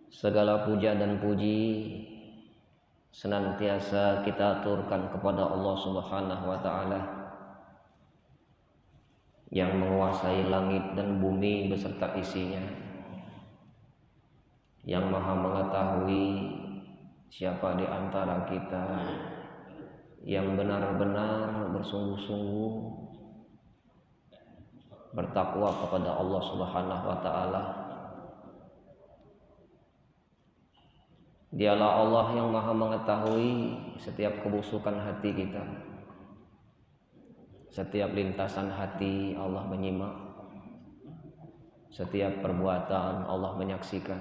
Segala puja dan puji senantiasa kita aturkan kepada Allah Subhanahu wa taala yang menguasai langit dan bumi beserta isinya, yang Maha mengetahui siapa di antara kita yang benar-benar bersungguh-sungguh bertakwa kepada Allah Subhanahu wa taala. Dialah Allah yang Maha mengetahui setiap kebusukan hati kita. Setiap lintasan hati Allah menyimak. Setiap perbuatan Allah menyaksikan.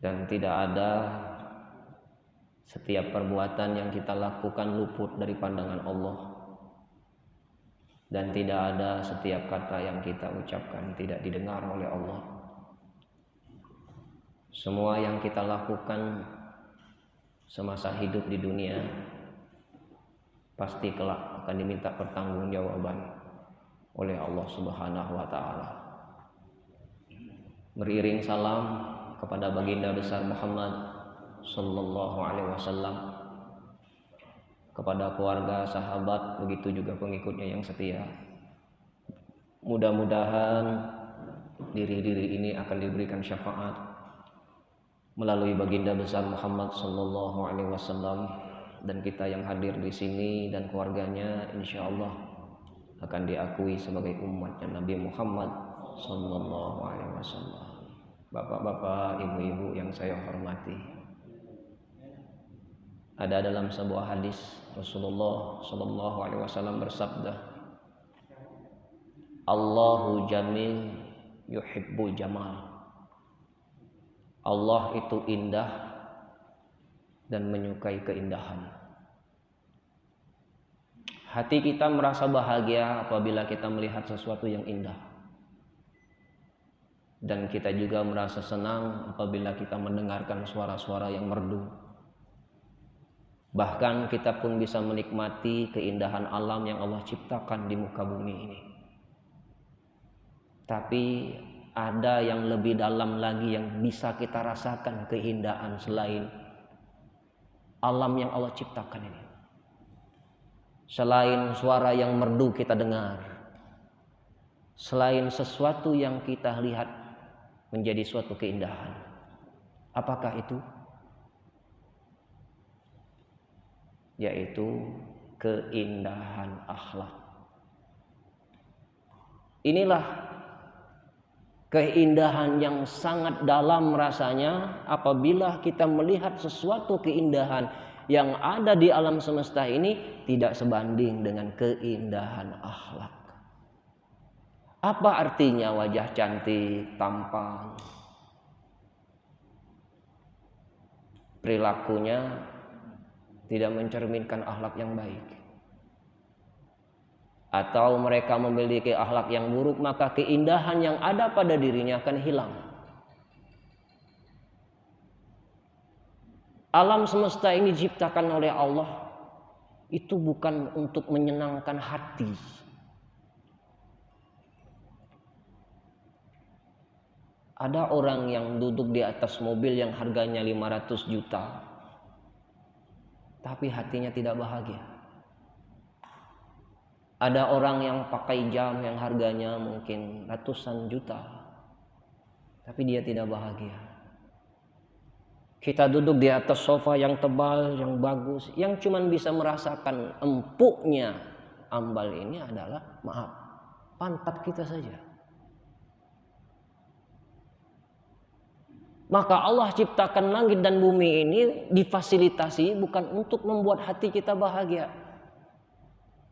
Dan tidak ada setiap perbuatan yang kita lakukan luput dari pandangan Allah. Dan tidak ada setiap kata yang kita ucapkan tidak didengar oleh Allah. Semua yang kita lakukan semasa hidup di dunia pasti kelak akan diminta pertanggungjawaban oleh Allah Subhanahu wa taala. Beriring salam kepada baginda besar Muhammad sallallahu alaihi wasallam, kepada keluarga, sahabat, begitu juga pengikutnya yang setia. Mudah-mudahan diri-diri ini akan diberikan syafaat melalui baginda besar Muhammad sallallahu alaihi wasallam, dan kita yang hadir di sini dan keluarganya insyaallah akan diakui sebagai umatnya Nabi Muhammad sallallahu alaihi wasallam. Bapak-bapak, ibu-ibu yang saya hormati, ada dalam sebuah hadis Rasulullah sallallahu alaihi wasallam bersabda, Allahu jamil yuhibbul jamal. Allah itu indah dan menyukai keindahan. Hati kita merasa bahagia apabila kita melihat sesuatu yang indah. Dan kita juga merasa senang apabila kita mendengarkan suara-suara yang merdu. Bahkan kita pun bisa menikmati keindahan alam yang Allah ciptakan di muka bumi ini. Tapi ada yang lebih dalam lagi yang bisa kita rasakan keindahan selain alam yang Allah ciptakan ini. Selain suara yang merdu kita dengar, selain sesuatu yang kita lihat menjadi suatu keindahan. Apakah itu? Yaitu keindahan akhlak. Inilah keindahan yang sangat dalam rasanya apabila kita melihat sesuatu keindahan yang ada di alam semesta ini tidak sebanding dengan keindahan akhlak. Apa artinya wajah cantik, tampan, perilakunya tidak mencerminkan akhlak yang baik, atau mereka memiliki akhlak yang buruk, maka keindahan yang ada pada dirinya akan hilang. Alam semesta ini diciptakan oleh Allah itu bukan untuk menyenangkan hati. Ada orang yang duduk di atas mobil yang harganya 500 juta, tapi hatinya tidak bahagia. Ada orang yang pakai jam yang harganya mungkin ratusan juta, tapi dia tidak bahagia. Kita duduk di atas sofa yang tebal, yang bagus, yang cuma bisa merasakan empuknya ambal ini adalah, maaf, pantat kita saja. Maka Allah ciptakan langit dan bumi ini difasilitasi bukan untuk membuat hati kita bahagia.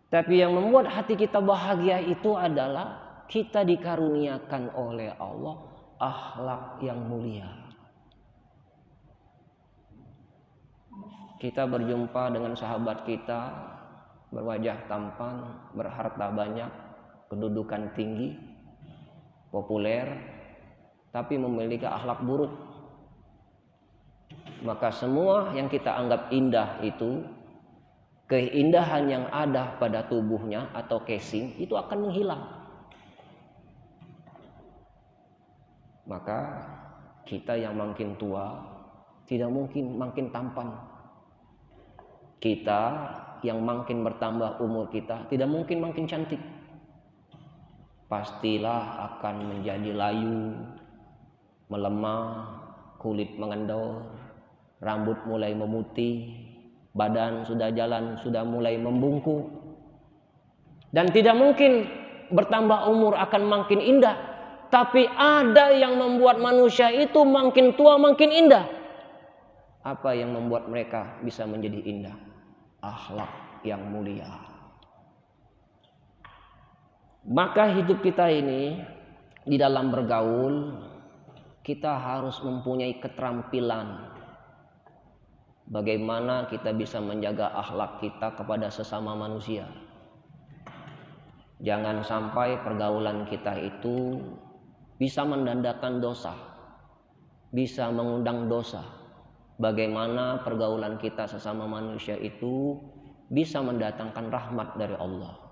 Tapi yang membuat hati kita bahagia itu adalah kita dikaruniakan oleh Allah akhlak yang mulia. Kita berjumpa dengan sahabat kita berwajah tampan, berharta banyak, kedudukan tinggi, populer, tapi memiliki akhlak buruk. Maka semua yang kita anggap indah itu, keindahan yang ada pada tubuhnya atau casing itu akan menghilang. Maka Kita yang makin tua tidak mungkin makin tampan. Kita yang makin bertambah umur kita tidak mungkin makin cantik. Pastilah akan menjadi layu, melemah, kulit mengendor, rambut mulai memutih, badan sudah jalan sudah mulai membungkuk. Dan tidak mungkin bertambah umur akan makin indah, tapi ada yang membuat manusia itu makin tua makin indah. Apa yang membuat mereka bisa menjadi indah? Akhlak yang mulia. Maka hidup kita ini di dalam bergaul, kita harus mempunyai keterampilan bagaimana kita bisa menjaga akhlak kita kepada sesama manusia. Jangan sampai pergaulan kita itu bisa mendandakan dosa, bisa mengundang dosa. Bagaimana pergaulan kita sesama manusia itu bisa mendatangkan rahmat dari Allah.